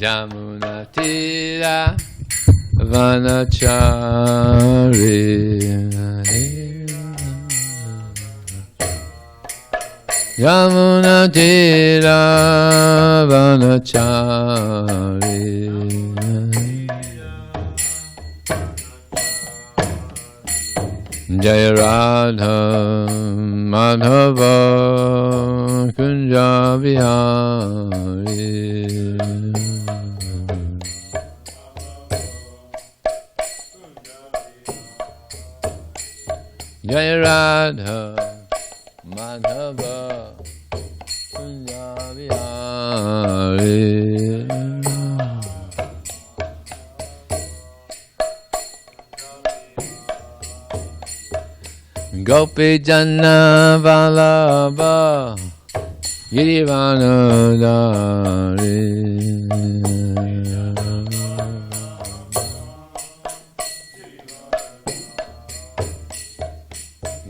Jamuna Tira Vanachari Jamuna Tira Vanachari Jaya Radha Madhava Kunja Vihari Jaya Radha Madhava Kunja Vihari Gopi Janna Vallabha Girivanodari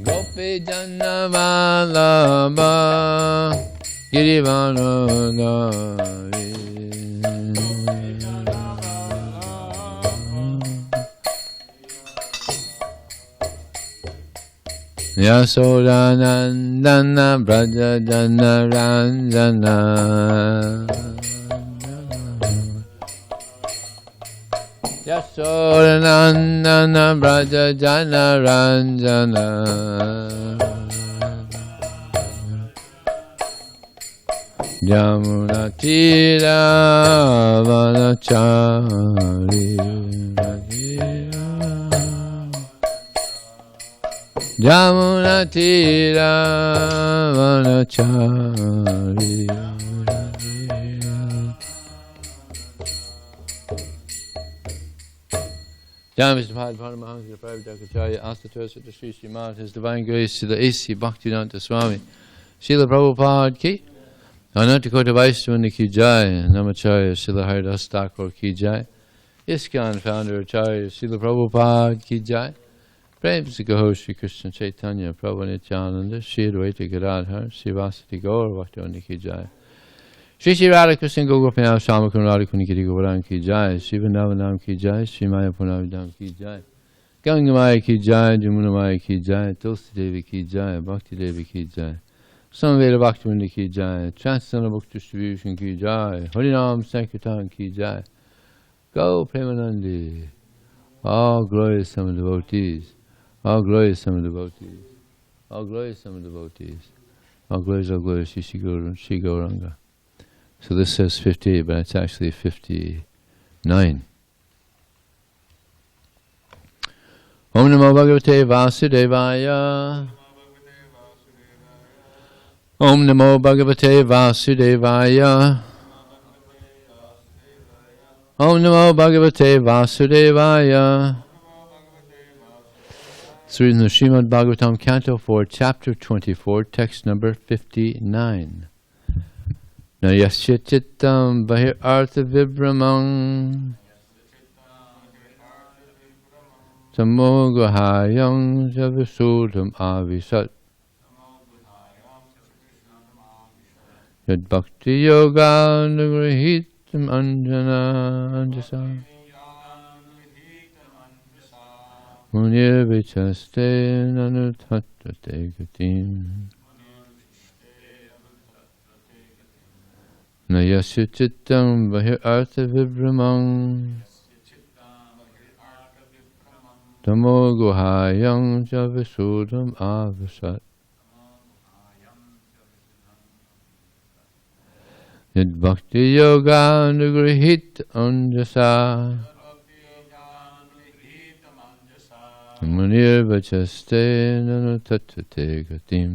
Gopi Janna Vallabha Girivanodari Yasodanandana Braja Jana Ranjana Yasodanandana Braja Jana Ranjana Jamuna Tira Vanachari Jamuna Tira Vanachari Jam Mr. Paramahansa Prabhupada Astatursa to Sri Srimad, His Divine Grace to the A.C. Bhaktivedanta Swami Srila Prabhupada ki Anantakota Vaishnavani ki jai Namacharya Srila Haridas Thakur ki jai ISKCON founder Acharya Srila Prabhupada ki jai Prem Sikaho Shri Krishna Chaitanya Prabhu Nityananda Shri Advaita Gadadhar Shri Vasati Gaur Bhaktivinoda ki jai Shri Shri Radha Krishna Gopinath Shamakun Radha Kunikiti Govaran ki jai Shri Vrindavanam ki jai Shri Maya Punavidam ki jai Gangamaya ki jai Jamunamaya ki jai Tulsi Devi ki jai Bhakti Devi ki jai Samveda Bhaktivinoda ki jai Transcendental Book Distribution ki jai Harinam Sankirtan ki jai Go Premanandi All glorious summer devotees All glorious summer devotees All glorious summer devotees All glorious Shri Gauranga. So this says 58, but it's actually 59. Om Namo Bhagavate Vasudevaya. Om Namo Bhagavate Vasudevaya. Om Namo Bhagavate Vasudevaya. So in the srimadbhagavatam, Canto 4, Chapter 24, text number 59. Na yasya chittam bahir artha vibramang Tamogahayam Javasudam Avisat Yad Bhakti Yoga Nugrahitam Anjana Anjasa Munir vichaste nanutatate gatim. Nayasya chittam bahir artha vibramang. Tamo guhayam javisudam avasat. Yad bhakti yoga nugrihit anjasa. Munir vachaste nanutatate gatim.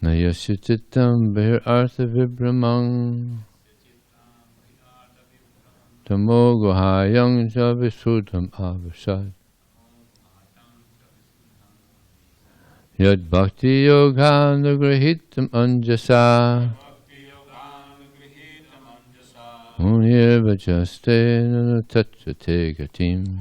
Nayasya chittam bahir artha vibramang. Tamo guhayam javisudam avasat. Yad bhakti yoga nugrahitam anjasa. Munir vachaste nanutatate gatim.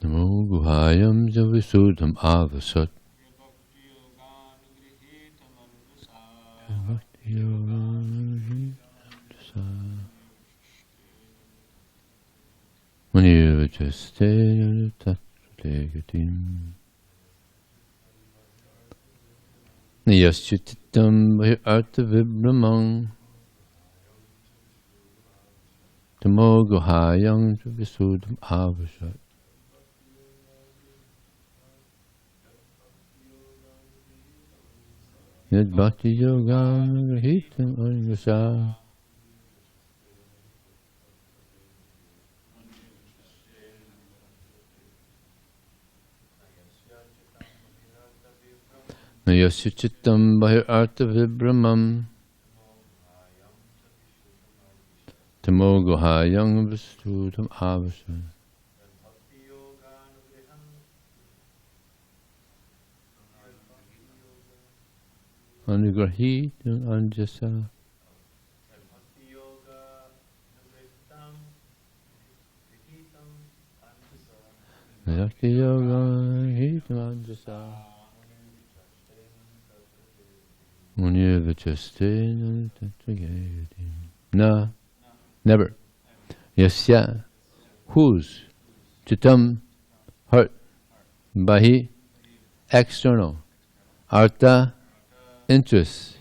Namo guhayam javisudam avasat. Munir vachaste nanutatate gatim. Niyasya chittam bahir artha vibramang. Tamo guhayam javisudam avasat. Yad bhakti yoga nugrahitam anjasa. Nayasya chittam bahir artha vibramam. Tamo guhayam javisudam avasat. Anugrahitam anjasa. Bhakti yoga nugrahitam anjasa. Munir vachaste nanutatate gatim. Na, never. Yasya, whose, chittam, heart, bahi, external, artha, interest,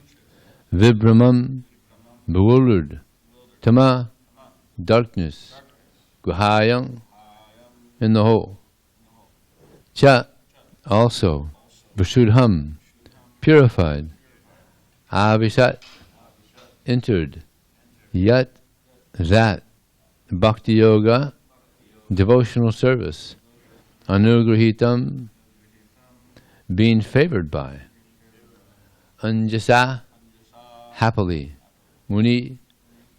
vibramam, bewildered, tama, darkness, guhayam, in the whole, cha, also, visuddham, purified, avisat, entered, yat, that, bhakti yoga, devotional service, anugrahitam, being favored by, anjasa, happily, muni,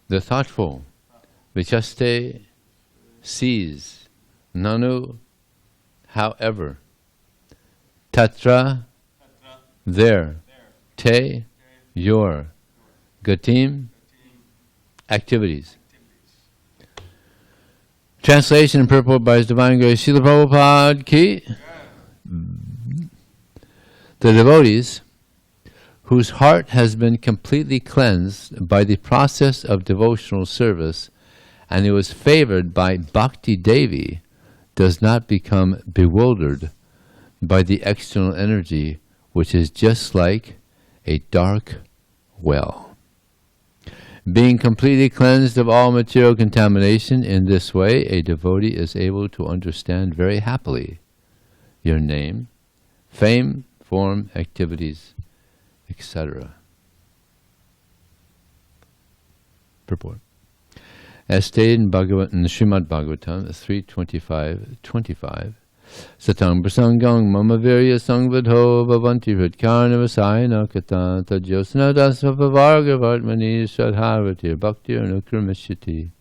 the thoughtful, vichaste, sees, nanu, however, tatra, there, te, your, gatim, activities. Translation and purport by His Divine Grace Srila Prabhupada ki. The devotees whose heart has been completely cleansed by the process of devotional service and who is favored by Bhakti Devi does not become bewildered by the external energy, which is just like a dark well. Being completely cleansed of all material contamination in this way, a devotee is able to understand very happily your name, fame, form, activities, etc. Purport. As stated in Srimad Bhagavatam 3.25, Satang prasangam mama virya sangvadho bhavanti hritkarna vasayana kata tajosna dasvapavarga vartmani sadharatir bhakti anukramishiti.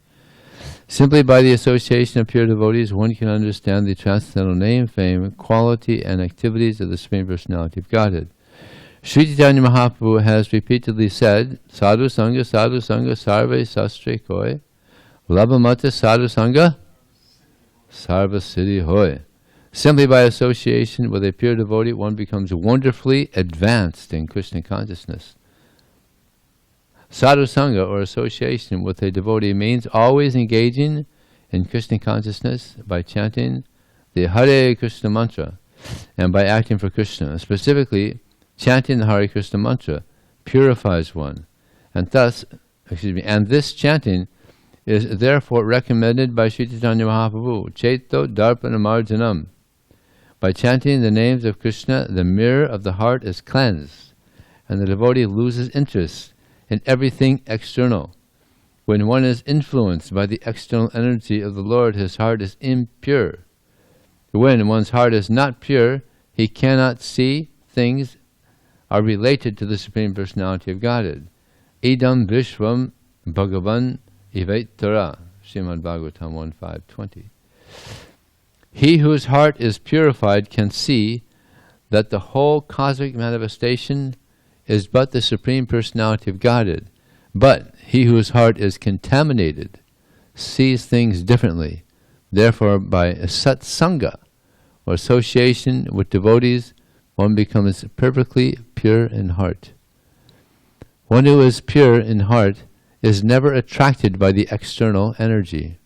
Simply by the association of pure devotees, one can understand the transcendental name, fame, quality, and activities of the Supreme Personality of Godhead. Sri Chaitanya Mahaprabhu has repeatedly said, Sadhu Sangha, Sarve Sastre Koi, Labhamata Sadhu Sangha, Sarva Siddhi Hoy. Simply by association with a pure devotee, one becomes wonderfully advanced in Krishna consciousness. Sadhu Sangha, or association with a devotee, means always engaging in Krishna consciousness by chanting the Hare Krishna mantra and by acting for Krishna. Specifically, chanting the Hare Krishna mantra purifies one, and this chanting is therefore recommended by Sri Chaitanya Mahaprabhu. Chaito Darpana Marjanam. By chanting the names of Krishna, the mirror of the heart is cleansed, and the devotee loses interest in everything external. When one is influenced by the external energy of the Lord, his heart is impure. When one's heart is not pure, he cannot see things are related to the Supreme Personality of Godhead. Idam Vishwam Bhagavan Ivaitara, srimadbhagavatam 1.5.20. He whose heart is purified can see that the whole cosmic manifestation is but the Supreme Personality of Godhead. But he whose heart is contaminated sees things differently. Therefore, by satsanga, or association with devotees, one becomes perfectly pure in heart. One who is pure in heart is never attracted by the external energy,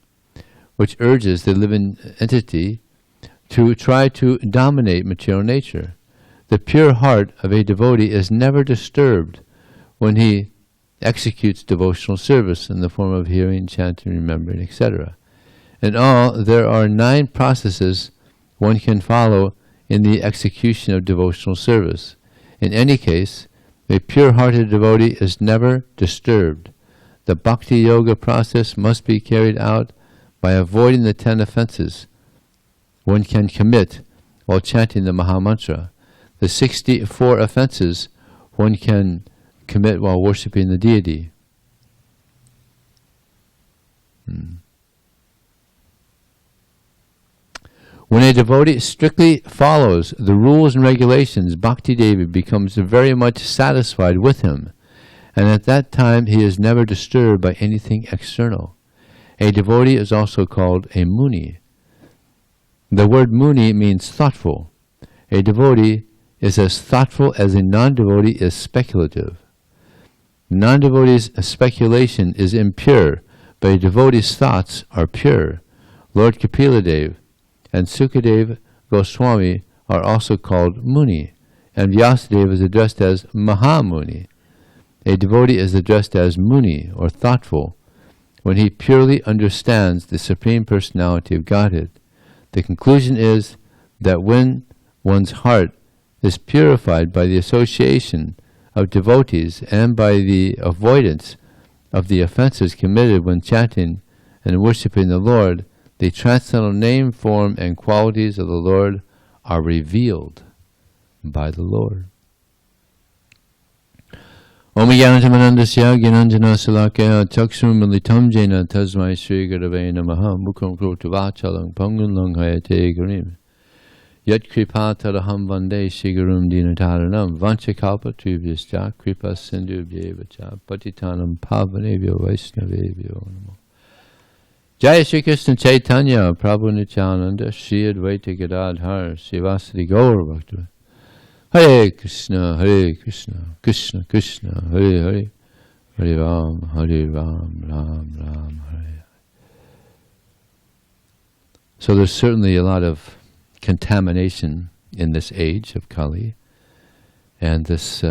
which urges the living entity to try to dominate material nature. The pure heart of a devotee is never disturbed when he executes devotional service in the form of hearing, chanting, remembering, etc. In all, there are 9 processes one can follow in the execution of devotional service. In any case, a pure-hearted devotee is never disturbed. The bhakti yoga process must be carried out by avoiding the 10 offenses one can commit while chanting the Mahamantra. The 64 offenses one can commit while worshipping the deity. When a devotee strictly follows the rules and regulations, Bhakti Devi becomes very much satisfied with him, and at that time he is never disturbed by anything external. A devotee is also called a muni. The word muni means thoughtful. A devotee is as thoughtful as a non-devotee is speculative. Non-devotee's speculation is impure, but a devotee's thoughts are pure. Lord Kapila Dev and Sukadev Goswami are also called Muni, and Vyasadeva is addressed as Mahamuni. A devotee is addressed as Muni, or thoughtful, when he purely understands the Supreme Personality of Godhead. The conclusion is that when one's heart is purified by the association of devotees and by the avoidance of the offenses committed when chanting and worshipping the Lord, the transcendental name, form, and qualities of the Lord are revealed by the Lord. Om Jnanatamannandasya Jnananjana Salakaya Chakshum Militam Jena Tasmai Sri Gurave Namaha Mukham Kroti Vachalang Pangun Langhayate Gurim Yat Kripa Taraham Vande Shigurum Dinataranam Vanchakalpa Tribhyascha Kripa Sindhu Bhyevacha Patitanam Pavanebhyo Vaishnavebhyo Namo. Jaya Shri Krishna Chaitanya Prabhu Nityananda Shri Advaita Gadadhar Srivasadi Gaur Bhakta Hare Krishna, Krishna Krishna, Hare Hare, Hare Ram, Ram Ram, Hare. So there's certainly a lot of contamination in this age of Kali, and this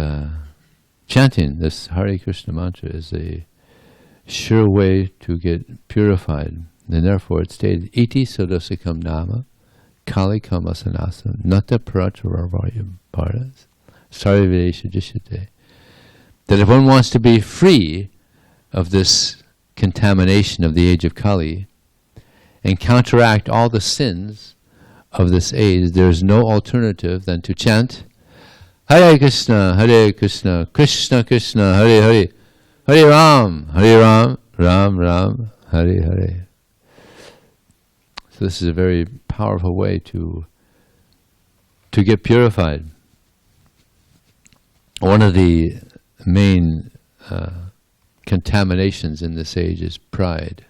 chanting, this Hare Krishna mantra is a sure way to get purified, and therefore it stated, Iti Sodasikam Nama, Kali Kamasanasa, Nata Paracharavayam Paras, Sarivadesha Jishate. That if one wants to be free of this contamination of the age of Kali and counteract all the sins of this age, there is no alternative than to chant Hare Krishna, Krishna Krishna, Hare Hare, Hare Ram, Ram Ram, Hare Hare. So this is a very powerful way to get purified. One of the main contaminations in this age is pride.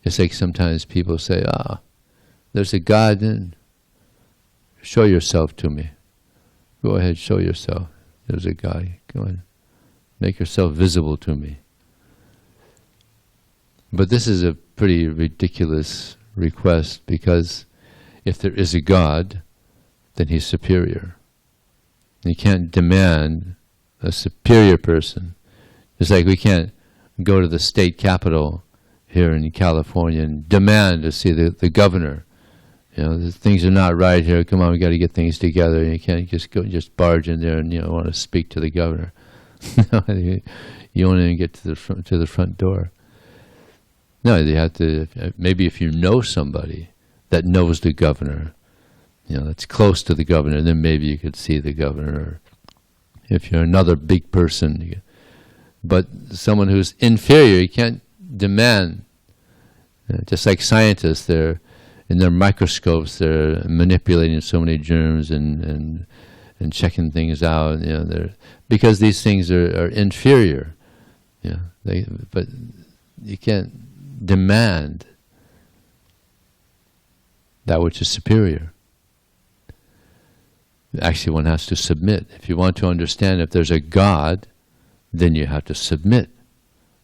It's like sometimes people say, there's a God, and show yourself to me. Go ahead, show yourself. There's a God. Go ahead. Make yourself visible to me. But this is a pretty ridiculous request, because if there is a God, then he's superior. And you can't demand a superior person. It's like we can't go to the state capitol here in California and demand to see the governor. Things are not right here. Come on, we got to get things together. You can't just barge in there and want to speak to the governor. You won't even get to the front door. No, you have to. Maybe if you know somebody that knows the governor, that's close to the governor, then maybe you could see the governor. Or if you're another big person, but someone who's inferior, you can't demand. Just like scientists, they're in their microscopes, they're manipulating so many germs and checking things out. Because these things are inferior. But you can't demand that which is superior. Actually, one has to submit. If you want to understand if there's a God, then you have to submit.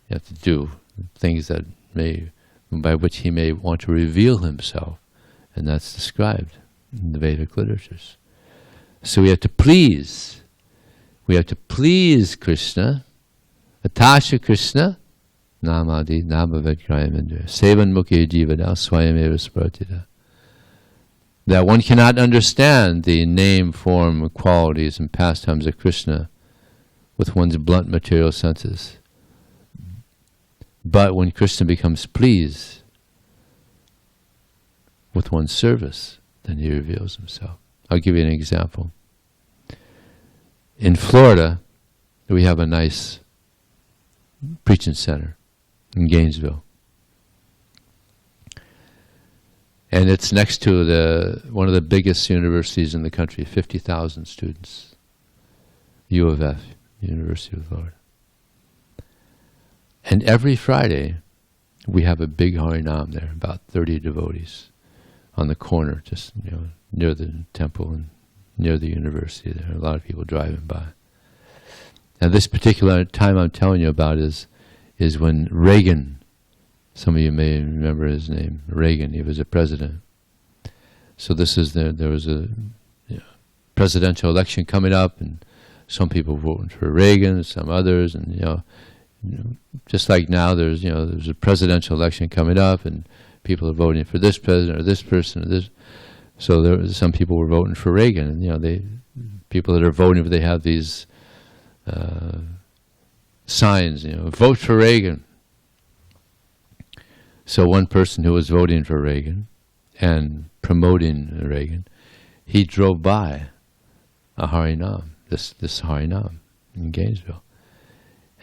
You have to do things by which he may want to reveal himself. And that's described in the Vedic literatures. So we have to please. We have to please Krishna. Atasha Krishna. Namadi Namavet Krayamindra. Sevan Mukhi Jivada Swayam Eva Spratita. That one cannot understand the name, form, qualities, and pastimes of Krishna with one's blunt material senses. But when Krishna becomes pleased with one's service, then he reveals himself. I'll give you an example. In Florida, we have a nice preaching center in Gainesville. And it's next to one of the biggest universities in the country, 50,000 students. U of F, University of Florida. And every Friday, we have a big Harinam there, about 30 devotees on the corner, just near the temple and near the university. There are a lot of people driving by. And this particular time I'm telling you about is when Reagan, some of you may remember his name, Reagan, he was a president. So this is there was a presidential election coming up, and some people voting for Reagan, some others, and just like now, there's a presidential election coming up, and people are voting for this president or this person or this. So some people were voting for Reagan, and people that are voting, they have these signs, vote for Reagan. So one person who was voting for Reagan and promoting Reagan, he drove by a Harinam, this Harinam in Gainesville.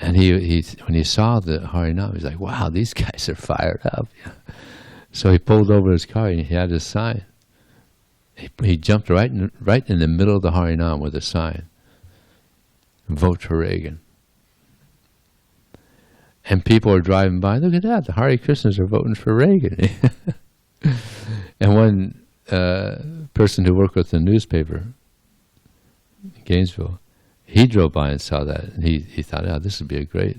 And he when he saw the Harinam, he's like, wow, these guys are fired up. So he pulled over his car and he had his sign. He jumped right in the middle of the Harinam with a sign. Vote for Reagan. And people are driving by, look at that, the Hare Krishnas are voting for Reagan. And one person who worked with the newspaper in Gainesville, he drove by and saw that, and he thought, this would be a great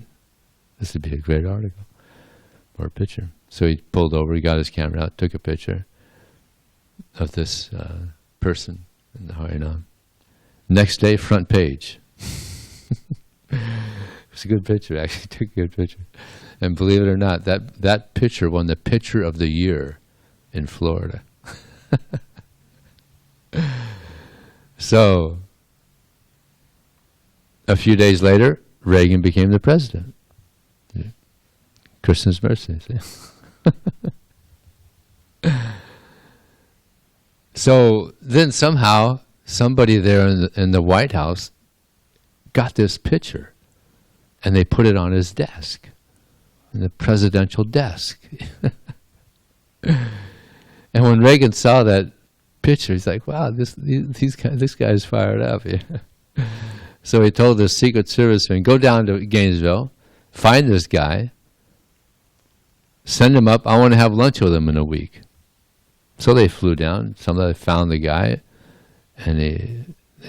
article or a picture. So he pulled over, he got his camera out, took a picture of this person in the Harinam. Next day, front page. It's a good picture, actually. Took a good picture. And believe it or not, that picture won the Picture of the Year in Florida. So, a few days later, Reagan became the president. Krishna's mercy. So then somehow somebody there in the White House got this picture, and they put it on his desk, in the presidential desk. And when Reagan saw that picture, he's like, "Wow, this guy's fired up." Yeah. So he told the Secret Serviceman, "Go down to Gainesville, find this guy, send him up. I want to have lunch with him in a week." So they flew down. Somebody found the guy, and they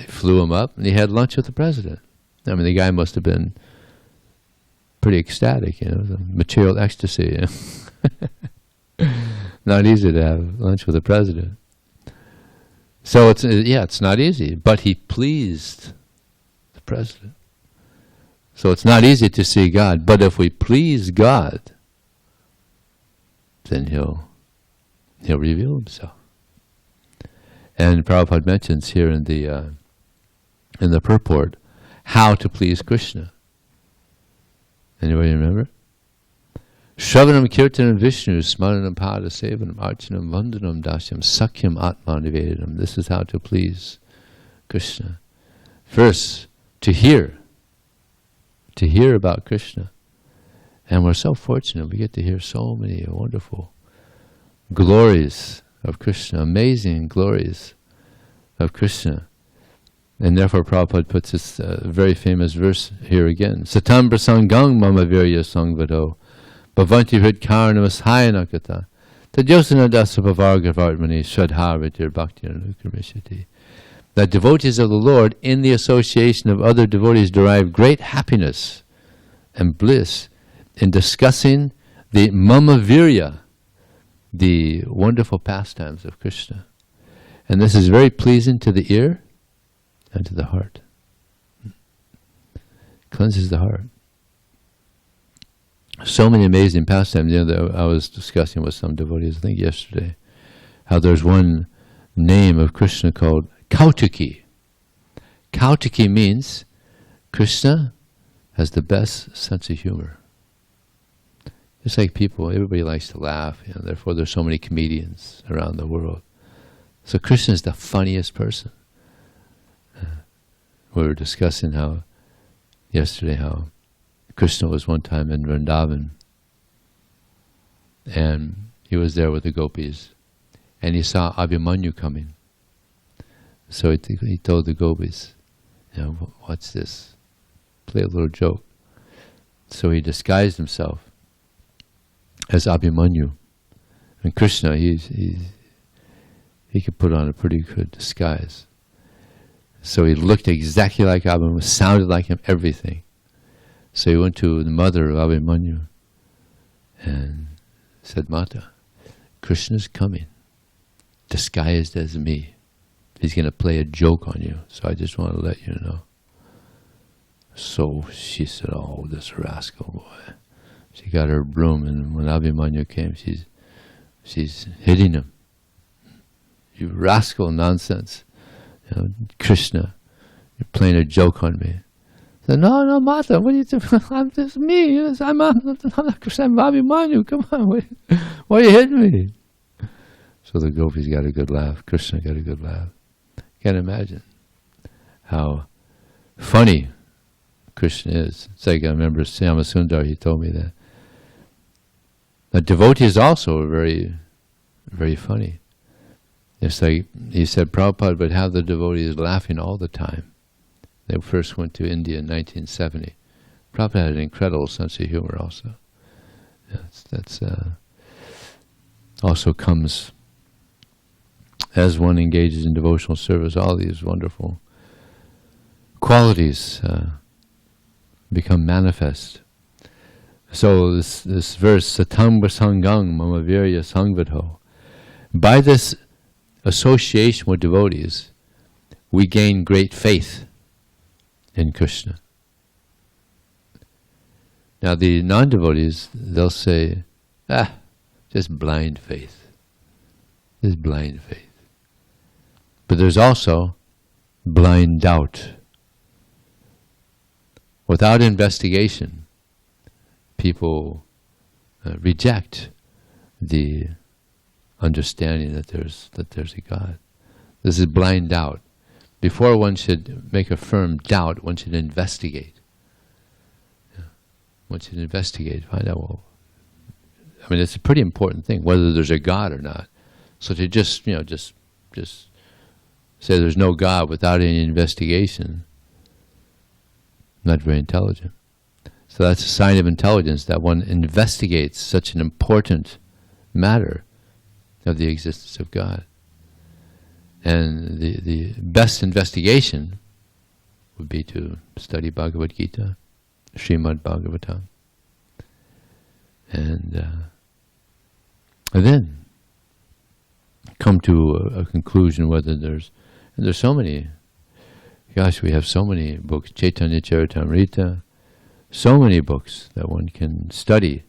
flew him up, and he had lunch with the president. I mean, the guy must have been pretty ecstatic, the material ecstasy. Not easy to have lunch with the president. So it's not easy, but he pleased the president. So it's not easy to see God, but if we please God, then He'll reveal Himself. And Prabhupada mentions here in the purport how to please Krishna. Anybody remember? Shravanam kirtanam Vishnu smaranam pada sevanam archanam vandanam dasyam sakyam atma nivedanam. This is how to please Krishna. First, to hear about Krishna. And we're so fortunate, we get to hear so many wonderful glories of Krishna, amazing glories of Krishna. And therefore Prabhupada puts this very famous verse here again. Satam prasangang mama virya sangvado bhavanti hrid karnamas hayanakata tadyosana dasa pavargavartmani shradharitir bhakti anukramishyati. That devotees of the Lord in the association of other devotees derive great happiness and bliss in discussing the mama virya, the wonderful pastimes of Krishna. And this is very pleasing to the ear and to the heart. Cleanses the heart. So many amazing pastimes. I was discussing with some devotees, I think yesterday, how there's one name of Krishna called Kautuki. Kautuki means Krishna has the best sense of humor. It's like everybody likes to laugh, therefore there's so many comedians around the world. So Krishna is the funniest person. We were discussing yesterday how Krishna was one time in Vrindavan, and he was there with the gopis, and he saw Abhimanyu coming. So he told the gopis, what's this? Play a little joke. So he disguised himself as Abhimanyu. And Krishna, he could put on a pretty good disguise. So he looked exactly like Abhimanyu, sounded like him, everything. So he went to the mother of Abhimanyu and said, Mata, Krishna's coming, disguised as me. He's going to play a joke on you, so I just want to let you know. So she said, oh, this rascal boy. She got her broom, and when Abhimanyu came, she's hitting him. You rascal, nonsense. Krishna, you're playing a joke on me. I said, no, Mata, what are you doing? I'm just me. I'm Abhimanyu. Come on, why are you hitting me? So the gopis got a good laugh. Krishna got a good laugh. Can't imagine how funny Krishna is. It's like I remember Syama Sundar, he told me that. The devotees also are very, very funny. It's like, he said, Prabhupada would have the devotees laughing all the time. They first went to India in 1970. Prabhupada had an incredible sense of humor also. That's also comes as one engages in devotional service. All these wonderful qualities become manifest. So this verse, Satam Prasangang Mama Virya Sangvadho. By this association with devotees, we gain great faith in Krishna. Now the non-devotees, they'll say, just blind faith. Just blind faith. But there's also blind doubt. Without investigation, people reject the understanding that there's a God. This is blind doubt. Before one should make a firm doubt, one should investigate. One should investigate, find out, well, I mean, it's a pretty important thing, whether there's a God or not. So to just say there's no God without any investigation, not very intelligent. So that's a sign of intelligence, that one investigates such an important matter of the existence of God. And the best investigation would be to study Bhagavad Gita, srimadbhagavatam. And then come to a conclusion whether there's so many, gosh, we have so many books, Chaitanya Charitamrita, so many books that one can study,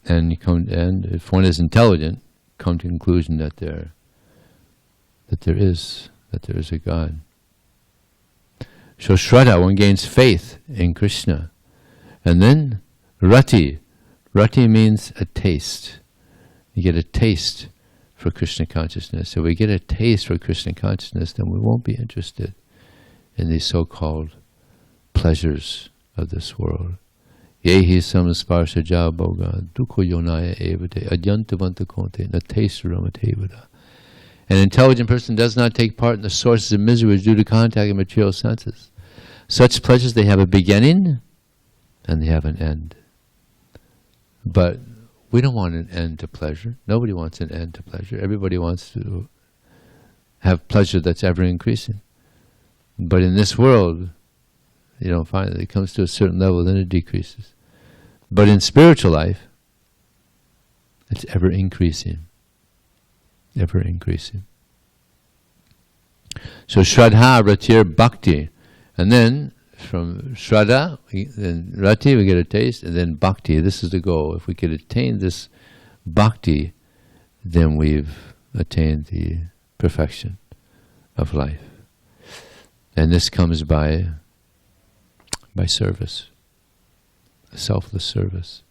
and if one is intelligent, come to the conclusion that there is a God. So Shraddha, one gains faith in Krishna. And then Rati. Rati means a taste. You get a taste for Krishna consciousness. If we get a taste for Krishna consciousness, then we won't be interested in these so-called pleasures of this world. Yehi samasparsaja bhoga dukho yonaya evate adyantavanta konte natesuramatevada. An intelligent person does not take part in the sources of misery due to contact with material senses. Such pleasures, they have a beginning and they have an end. But we don't want an end to pleasure. Nobody wants an end to pleasure. Everybody wants to have pleasure that's ever increasing. But in this world, you don't find it. It comes to a certain level, then it decreases. But in spiritual life, it's ever increasing. Ever increasing. So Shraddha, Ratir, Bhakti. And then from Shraddha, then Rati, we get a taste, and then Bhakti. This is the goal. If we could attain this Bhakti, then we've attained the perfection of life. And this comes by service, selfless service.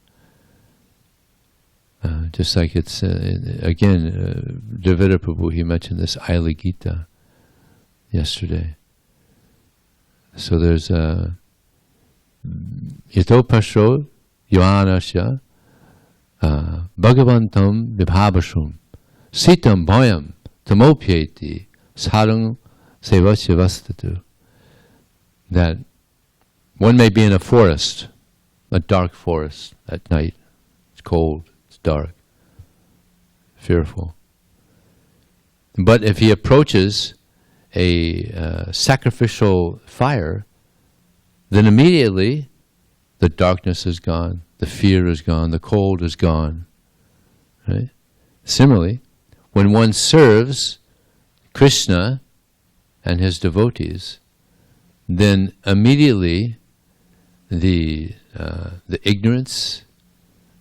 Just like it's, again, Dravida Prabhu, he mentioned this Aila Gita yesterday. So there's Yato Pasho Yohanasya Bhagavantam Vibhavashum Sitam Bhoyam Tamopyeti Sarang Sevasya. That one may be in a forest, a dark forest at night. It's cold, it's dark, fearful. But if he approaches a sacrificial fire, then immediately the darkness is gone, the fear is gone, the cold is gone. Right? Similarly, when one serves Krishna and his devotees, then immediately the ignorance,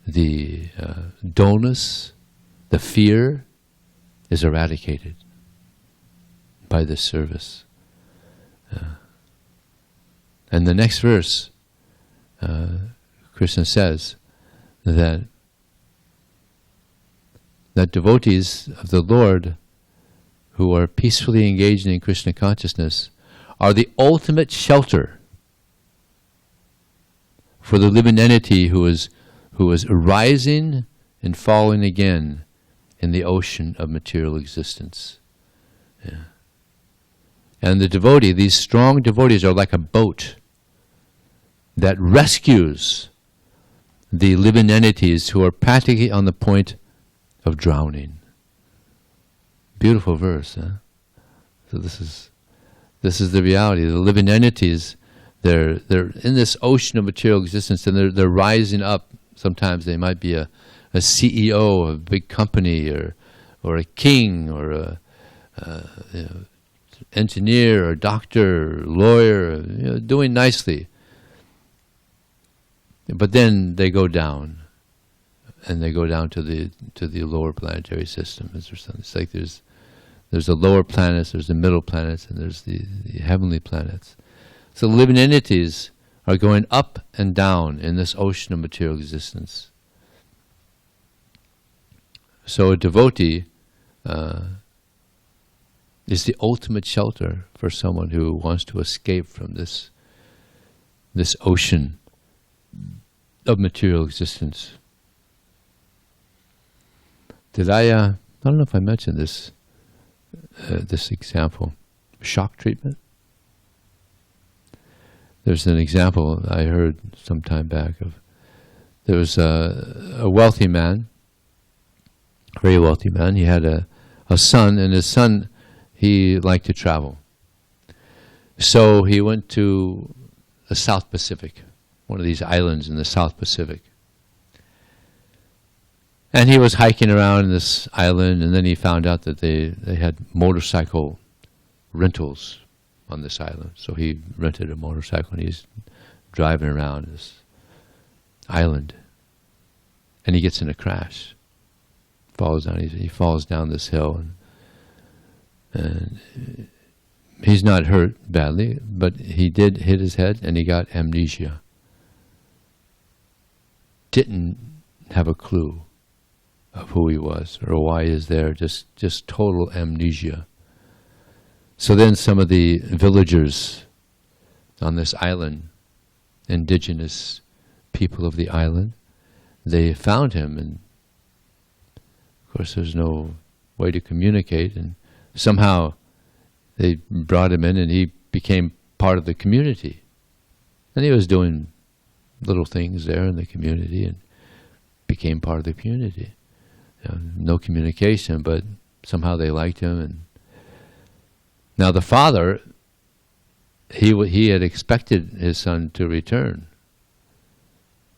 the dullness, the fear is eradicated by this service. And the next verse, Krishna says that devotees of the Lord who are peacefully engaged in Krishna consciousness are the ultimate shelter for the living entity who is arising and falling again in the ocean of material existence. Yeah. And the devotee, these strong devotees, are like a boat that rescues the living entities who are practically on the point of drowning. Beautiful verse, huh? So this is the reality. The living entities, they're in this ocean of material existence, and they're rising up. Sometimes they might be a CEO of a big company, or a king, or a engineer, or doctor, or lawyer, doing nicely. But then they go down, and they go down to the lower planetary system. It's like there's the lower planets, there's the middle planets, and there's the heavenly planets. So living entities are going up and down in this ocean of material existence. So a devotee is the ultimate shelter for someone who wants to escape from this ocean of material existence. I don't know if I mentioned this example, shock treatment. There's an example I heard some time back of, there was a wealthy man, very wealthy man. He had a son, and his son, he liked to travel. So he went to the South Pacific, one of these islands in the South Pacific. And he was hiking around in this island, and then he found out that they had motorcycle rentals on this island. So he rented a motorcycle, and he's driving around this island. And he gets in a crash. Falls down. He falls down this hill, and he's not hurt badly, but he did hit his head, and he got amnesia. Didn't have a clue of who he was or why he is there, just total amnesia. So then some of the villagers on this island, indigenous people of the island, they found him, and of course there's no way to communicate, and somehow they brought him in and he became part of the community. And he was doing little things there in the community and became part of the community. No communication, but somehow they liked him. And now the father, he had expected his son to return.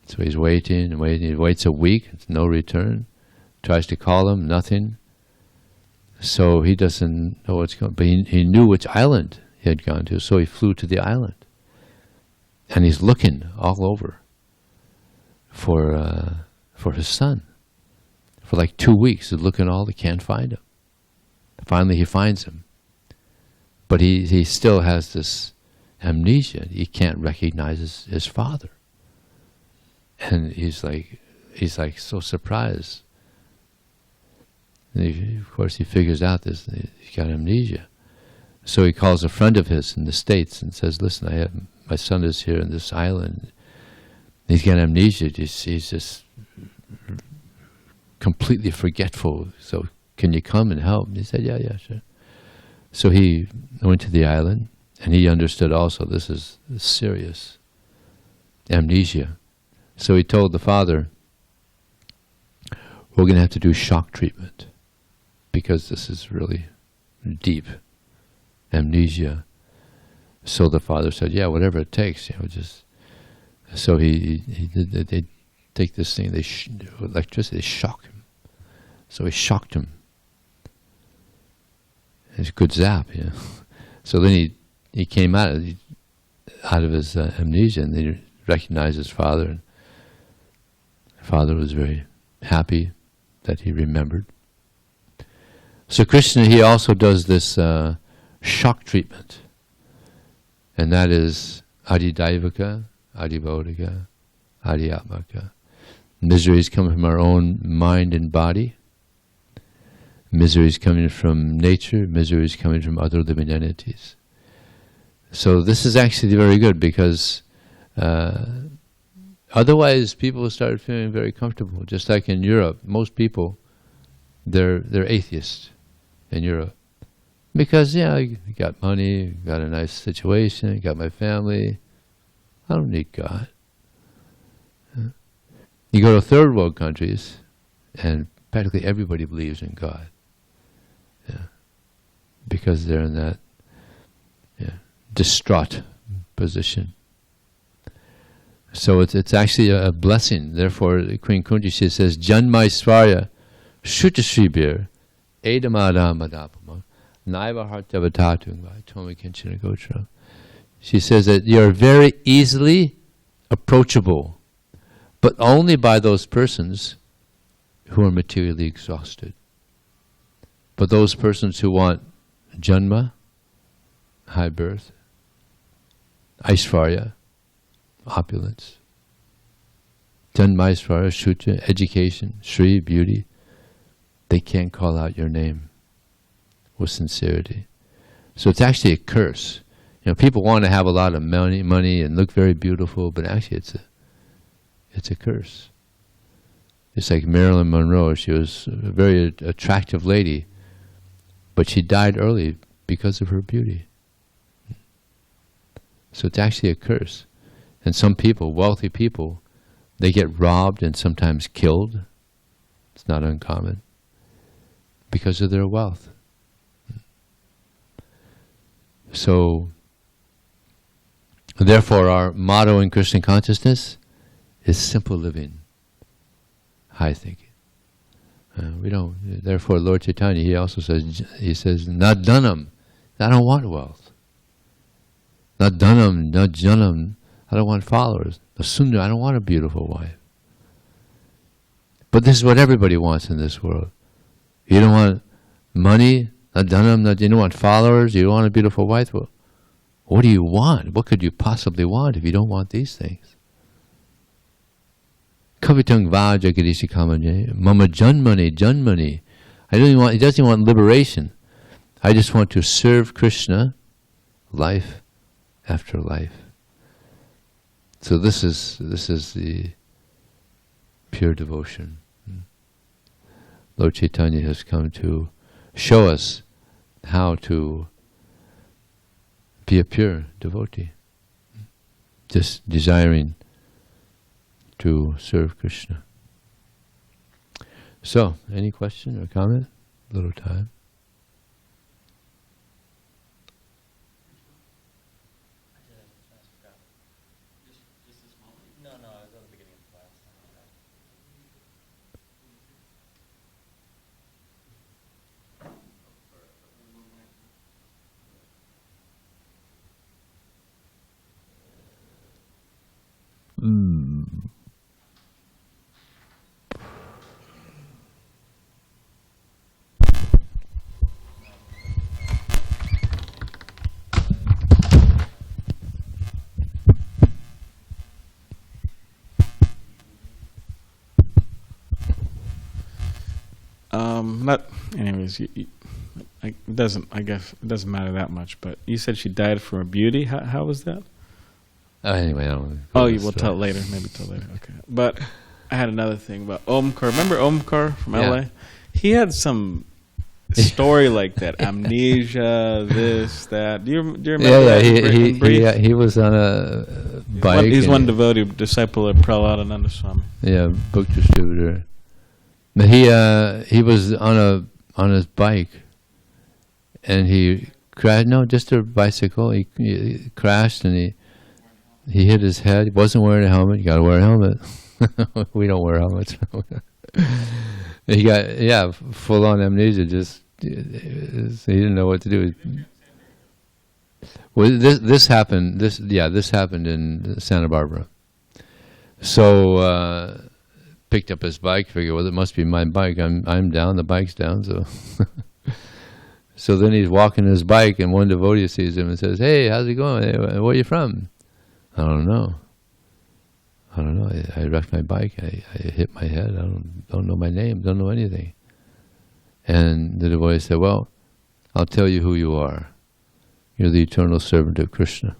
So he's waiting and waiting. He waits a week, it's no return. Tries to call him, nothing. So he doesn't know what's going on. But he knew which island he had gone to, so he flew to the island. And he's looking all over for his son. For like 2 weeks, he's looking all, he can't find him. Finally he finds him. But he still has this amnesia. He can't recognize his father. And he's like so surprised. And of course he figures out this, he's got amnesia. So he calls a friend of his in the States and says, listen, my son is here in this island. He's got amnesia. He's just completely forgetful. So can you come and help? And he said, yeah, sure. So he went to the island, and he understood also this is serious amnesia. So he told the father, we're going to have to do shock treatment because this is really deep amnesia. So the father said, yeah, whatever it takes, just. So they take this thing, electricity, they shock him. So he shocked him. It's a good zap, So then he came out of his amnesia, and he recognized his father. And the father was very happy that he remembered. So Krishna, he also does this shock treatment, and that is Adidaivaka, Adibodhika, Adiatmaka. Miseries come from our own mind and body. Miseries coming from nature, miseries coming from other living entities. So this is actually very good because otherwise people start feeling very comfortable. Just like in Europe, most people, they're atheists in Europe. Because, you got money, you got a nice situation, you got my family, I don't need God. You go to third world countries, and practically everybody believes in God. Because they're in that distraught position. So it's actually a blessing. Therefore, Queen Kunti, she says, Janmaisvarya Shutashribir Edamada Madapama Naiva Hartavatatunga Tomi Kinchana Gotra. She says that you're very easily approachable, but only by those persons who are materially exhausted. But those persons who want Janma, high birth, Aishvarya, opulence, Janmaishvarya, Shucha, education, Shri, beauty, they can't call out your name with sincerity. So it's actually a curse. People want to have a lot of money and look very beautiful, but actually it's a curse. It's like Marilyn Monroe. She was a very attractive lady, but she died early because of her beauty. So it's actually a curse. And some people, wealthy people, they get robbed and sometimes killed. It's not uncommon because of their wealth. So, therefore, our motto in Krishna consciousness is simple living, high thinking. We don't. Therefore, Lord Chaitanya, he also says, "Not dhanam." I don't want wealth. Not dhanam, not janam. I don't want followers. A sundar, I don't want a beautiful wife. But this is what everybody wants in this world. You don't want money, not dhanam, you don't want followers, you don't want a beautiful wife. Well, what do you want? What could you possibly want if you don't want these things? Kavitung vaja girishi kamanye, mama janmani. He doesn't want liberation. I just want to serve Krishna life after life. So this is the pure devotion. Lord Chaitanya has come to show us how to be a pure devotee, just desiring to serve Krishna. So, any question or comment? A little time. Not. Anyways, I guess it doesn't matter that much. But you said she died for her beauty. How was that? Anyway, I don't. Oh, you will tell later. Maybe tell later. Okay. But I had another thing about Omkar. Remember Omkar from LA? He had some story like that. Amnesia, this, that. Do you remember that? He was on a bike. He's one devotee, disciple of Prahladhananda Swami. Yeah, book distributor. But he was on his bike, and he crashed. No, just a bicycle. He crashed and he hit his head. He wasn't wearing a helmet. You got to wear a helmet. We don't wear helmets. He got full on amnesia. Just he didn't know what to do. Well, this happened. This happened in Santa Barbara. So. Picked up his bike, figured, well, it must be my bike. I'm down, the bike's down, so. So then he's walking his bike, and one devotee sees him and says, "Hey, how's it going? Hey, where are you from?" I don't know. I wrecked my bike. I hit my head. I don't know my name. Don't know anything. And the devotee said, "Well, I'll tell you who you are. You're the eternal servant of Krishna."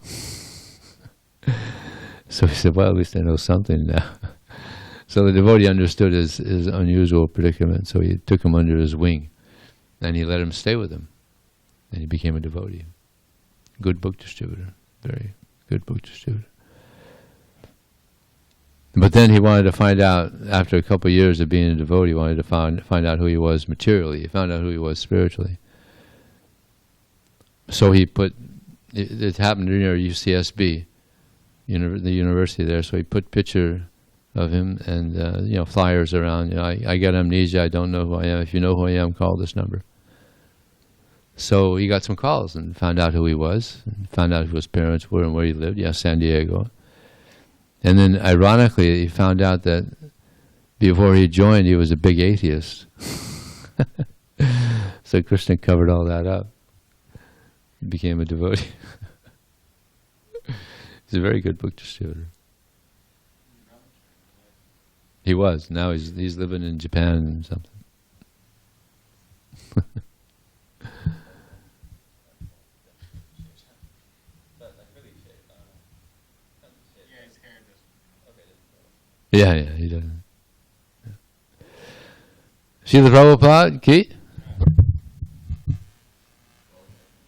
So he said, "Well, at least I know something now." So the devotee understood his unusual predicament, so he took him under his wing, and he let him stay with him, and he became a devotee. Good book distributor, very good book distributor. But then he wanted to find out, after a couple of years of being a devotee, he wanted to find out who he was materially. He found out who he was spiritually. So he put, it happened near UCSB, the university there, so he put picture of him and flyers around. I got amnesia. I don't know who I am. If you know who I am, call this number. So he got some calls and found out who he was, and found out who his parents were and where he lived. SanDiego. And then, ironically, he found out that before he joined, he was a big atheist. So Krishna covered all that up. He became a devotee. He's a very good book distributor. He was. Now he's living in Japan and something. Yeah, he doesn't. Srila Prabhupada ki